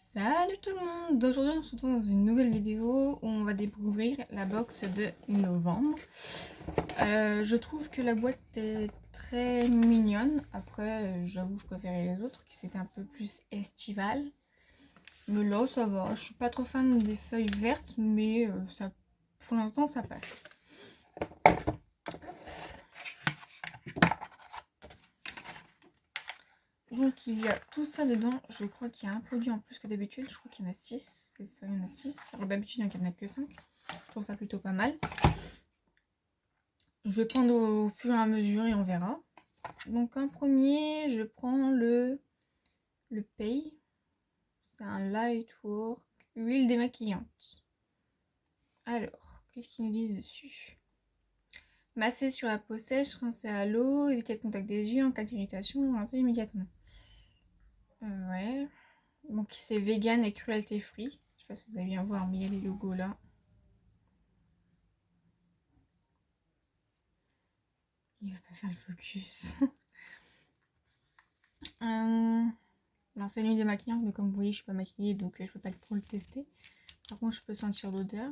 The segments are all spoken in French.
Salut tout le monde! Aujourd'hui on se retrouve dans une nouvelle vidéo où on va découvrir la box de novembre. Je trouve que la boîte est très mignonne. Après j'avoue que je préférais les autres qui c'était un peu plus estival. Mais là ça va, je suis pas trop fan des feuilles vertes mais ça, pour l'instant ça passe. Donc il y a tout ça dedans, je crois qu'il y a un produit en plus que d'habitude, je crois qu'il y en a 6, c'est ça, il y en a 6. Alors d'habitude il n'y en a que 5, je trouve ça plutôt pas mal. Je vais prendre au fur et à mesure et on verra. Donc en premier, je prends le Pay. C'est un Lightwork huile démaquillante. Alors, qu'est-ce qu'ils nous disent dessus? Masser sur la peau sèche, rincer à l'eau, éviter le contact des yeux en cas d'irritation, rincer immédiatement. Ouais. Donc c'est vegan et cruelty free. Je sais pas si vous allez bien voir, mais il y a les logos là. Il va pas faire le focus. Non, c'est une huile démaquillante, mais comme vous voyez, je suis pas maquillée, donc je peux pas trop le tester. Par contre, je peux sentir l'odeur.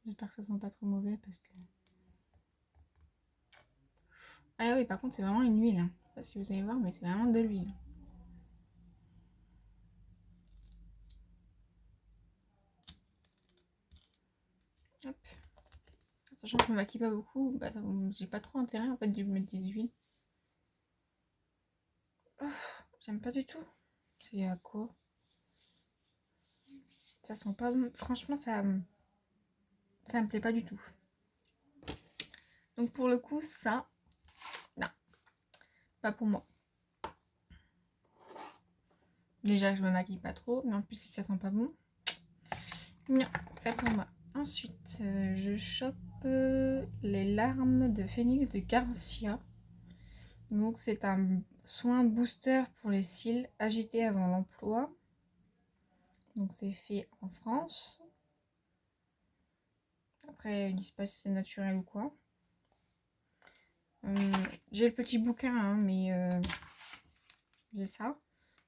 J'espère que ça sent pas trop mauvais parce que... Ah oui, par contre, c'est vraiment une huile. Hein. Je sais pas si vous allez voir, mais c'est vraiment de l'huile. Hop. Sachant que je me maquille pas beaucoup, bah, j'ai pas trop intérêt en fait de mettre des huiles. Oh, j'aime pas du tout. C'est à quoi? Ça sent pas bon. Franchement, ça me plaît pas du tout. Donc pour le coup, ça, non, pas pour moi. Déjà, je me maquille pas trop, mais en plus, si ça sent pas bon, non, pas pour moi. Ensuite, je chope les larmes de phénix de Garcia. Donc, c'est un soin booster pour les cils agités avant l'emploi. Donc, c'est fait en France. Après, ils disent pas si c'est naturel ou quoi. J'ai le petit bouquin, hein, mais j'ai ça.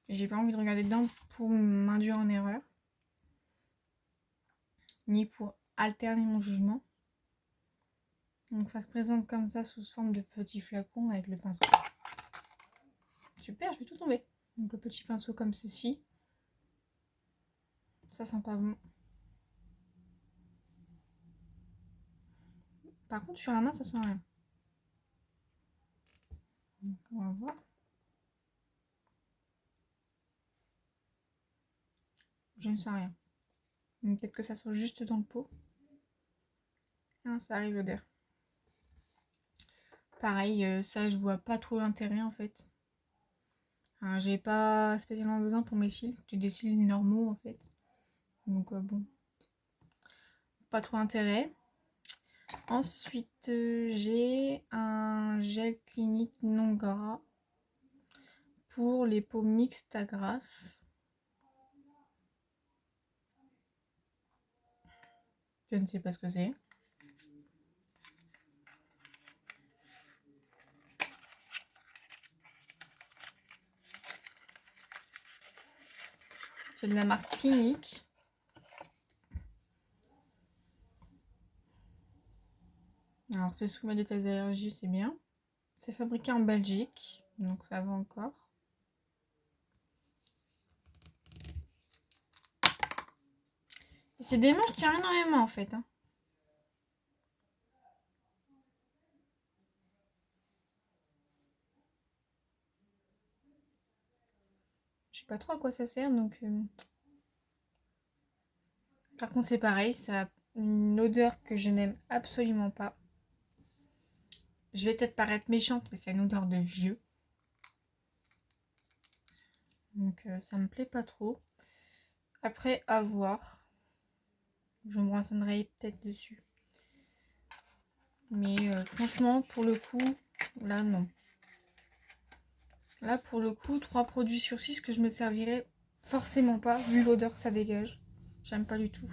J'ai pas envie de regarder dedans pour m'induire en erreur. Ni pour alterner mon jugement. Donc ça se présente comme ça sous forme de petits flacons avec le pinceau. Super, je vais tout tomber. Donc le petit pinceau comme ceci. Ça sent pas bon. Par contre sur la main ça sent rien. Donc on va voir. Je ne sens rien. Peut-être que ça sent juste dans le pot. Ah, ça arrive l'odeur. Pareil, ça je vois pas trop l'intérêt en fait. J'ai pas spécialement besoin pour mes cils. J'ai des cils normaux en fait. Donc bon. Pas trop intérêt. Ensuite, j'ai un gel clinique non gras pour les peaux mixtes à grasse. Je ne sais pas ce que c'est. C'est de la marque Clinique. Alors, c'est sous mes détails d'allergie, c'est bien. C'est fabriqué en Belgique, donc ça va encore. C'est des manches qui tiennent énormément en fait. Hein. Je sais pas trop à quoi ça sert, donc... Par contre, c'est pareil, ça a une odeur que je n'aime absolument pas. Je vais peut-être paraître méchante, mais c'est une odeur de vieux. Donc ça me plaît pas trop. Après, à voir. Je me renseignerai peut-être dessus. Mais franchement, pour le coup, là non. Là pour le coup, 3 produits sur 6 que je me servirais forcément pas, vu l'odeur que ça dégage. J'aime pas du tout.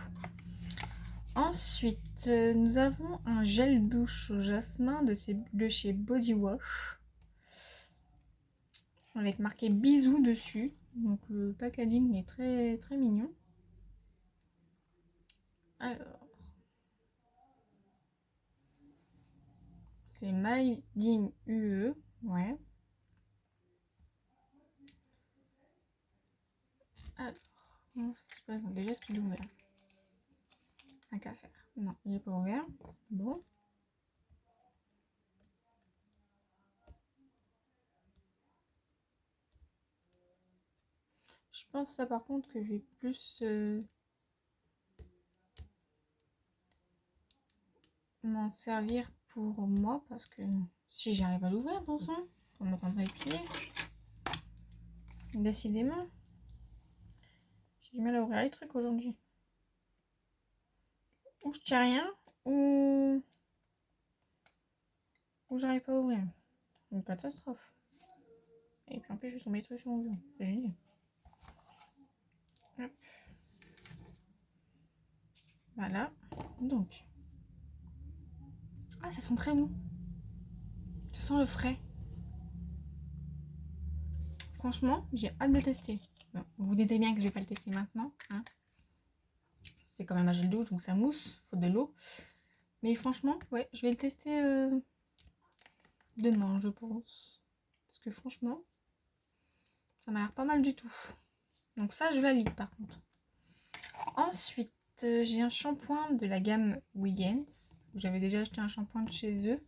Ensuite, nous avons un gel douche au jasmin de chez Body Wash. Avec marqué bisous dessus. Donc le packaging est très très mignon. Alors, c'est Made in UE, ouais. Alors, comment ça se passe? Déjà, est-ce qu'il est ouvert? Un qu'à faire. Non, il n'est pas ouvert. Bon. Je pense ça par contre que je vais plus m'en servir pour moi parce que si j'arrive à l'ouvrir, bon sang, pour me prendre à pied. Décidément, j'ai du mal à ouvrir les trucs aujourd'hui. Ou je tiens rien, ou j'arrive pas à ouvrir. Une catastrophe. Et puis en plus, je suis tombée trucs sur mon bureau. C'est génial. Hop. Voilà. Donc. Ah, ça sent très bon. Ça sent le frais. Franchement, j'ai hâte de tester. Bon, vous vous dites bien que je vais pas le tester maintenant. Hein. C'est quand même un gel douche, donc ça mousse. Faut de l'eau. Mais franchement, ouais, je vais le tester demain, je pense. Parce que franchement, ça m'a l'air pas mal du tout. Donc ça, je valide par contre. Ensuite, j'ai un shampoing de la gamme Wiggins. J'avais déjà acheté un shampoing de chez eux.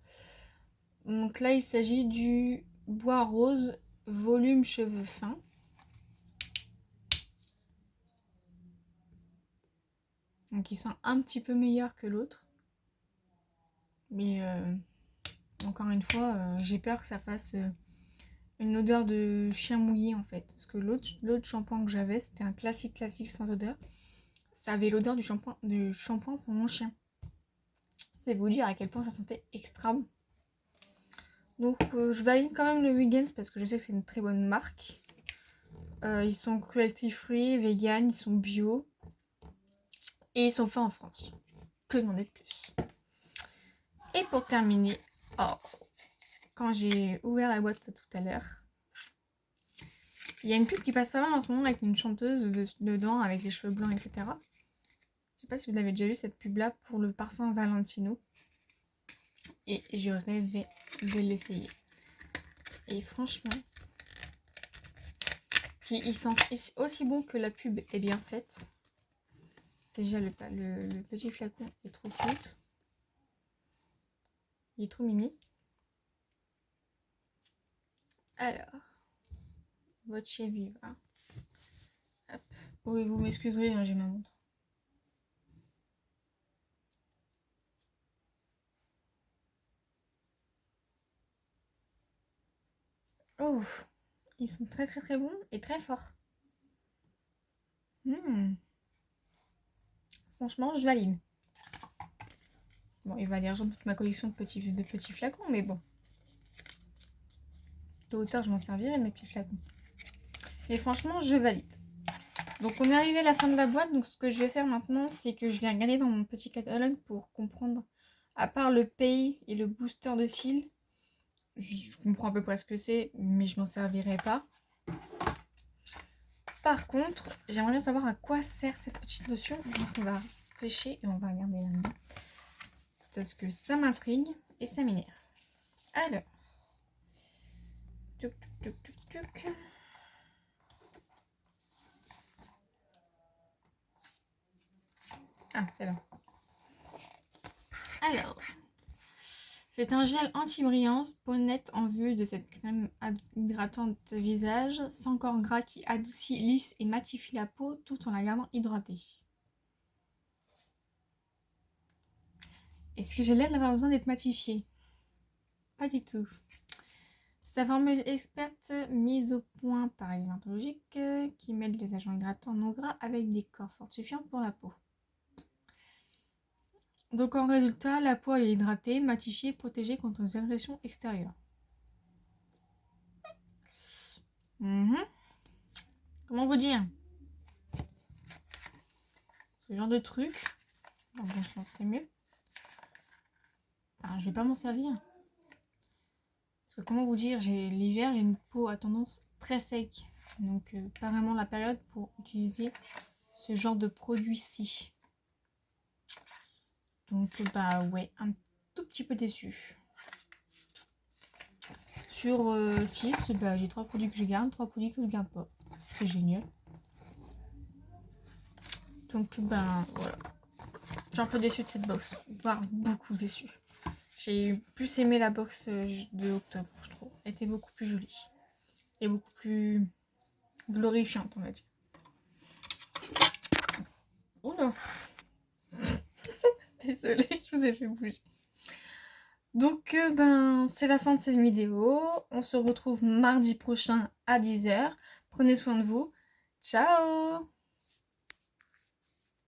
Donc là, il s'agit du bois rose volume cheveux fins. Donc il sent un petit peu meilleur que l'autre. Mais encore une fois, j'ai peur que ça fasse une odeur de chien mouillé en fait. Parce que l'autre shampoing que j'avais, c'était un classique sans odeur. Ça avait l'odeur du shampoing pour mon chien. C'est vous dire à quel point ça sentait extra bon. Donc je valide quand même le Wiggins parce que je sais que c'est une très bonne marque. Ils sont cruelty free, vegan, ils sont bio. Et ils sont faits en France. Que demander de plus? Et pour terminer, quand j'ai ouvert la boîte tout à l'heure, il y a une pub qui passe pas mal en ce moment avec une chanteuse dedans avec les cheveux blancs, etc. Je sais pas si vous avez déjà vu cette pub là pour le parfum Valentino. Et je rêvais de l'essayer. Et franchement, il sent aussi bon que la pub est bien faite. Déjà le petit flacon est trop cute. Il est trop mimi. Alors, votre chez Viva. Hop. Oui, vous m'excuserez, hein, j'ai ma montre. Oh, ils sont très très très bons et très forts. Franchement, je valide. Bon, il va aller rejoindre toute ma collection de petits flacons, mais bon. Tôt ou tard, je m'en servirai de mes petits flacons. Et franchement, je valide. Donc, on est arrivé à la fin de la boîte. Donc, ce que je vais faire maintenant, c'est que je vais regarder dans mon petit catalogue pour comprendre, à part le pays et le booster de cils, je comprends à peu près ce que c'est, mais je m'en servirai pas. Par contre, j'aimerais bien savoir à quoi sert cette petite lotion. Donc, on va pêcher et on va regarder là-dedans. Parce que ça m'intrigue et ça m'énerve. Alors. Tuc, tuc, tuc, tuc, tuc. Ah, c'est là. Alors. C'est un gel anti-brillance, peau nette en vue de cette crème hydratante visage, sans corps gras qui adoucit, lisse et matifie la peau tout en la gardant hydratée. Est-ce que j'ai l'air d'avoir besoin d'être matifiée? Pas du tout. Sa formule experte mise au point par Dermatologique qui mêle des agents hydratants non gras avec des corps fortifiants pour la peau. Donc en résultat, la peau est hydratée, matifiée, protégée contre les agressions extérieures. Comment vous dire? Ce genre de truc, dans bon sens c'est mieux. Enfin, je vais pas m'en servir. Parce que comment vous dire, l'hiver, j'ai une peau à tendance très sec. Donc pas vraiment la période pour utiliser ce genre de produit-ci. Donc bah ouais, un tout petit peu déçu. Sur 6, bah, j'ai 3 produits que je garde, 3 produits que je garde pas. C'est génial. Donc ben voilà. Je suis un peu déçue de cette box, voire beaucoup déçue. J'ai plus aimé la box de octobre, je trouve. Elle était beaucoup plus jolie. Et beaucoup plus glorifiante, on va dire. Oula. Désolée, je vous ai fait bouger. Donc ben c'est la fin de cette vidéo. On se retrouve mardi prochain à 10h. Prenez soin de vous. Ciao!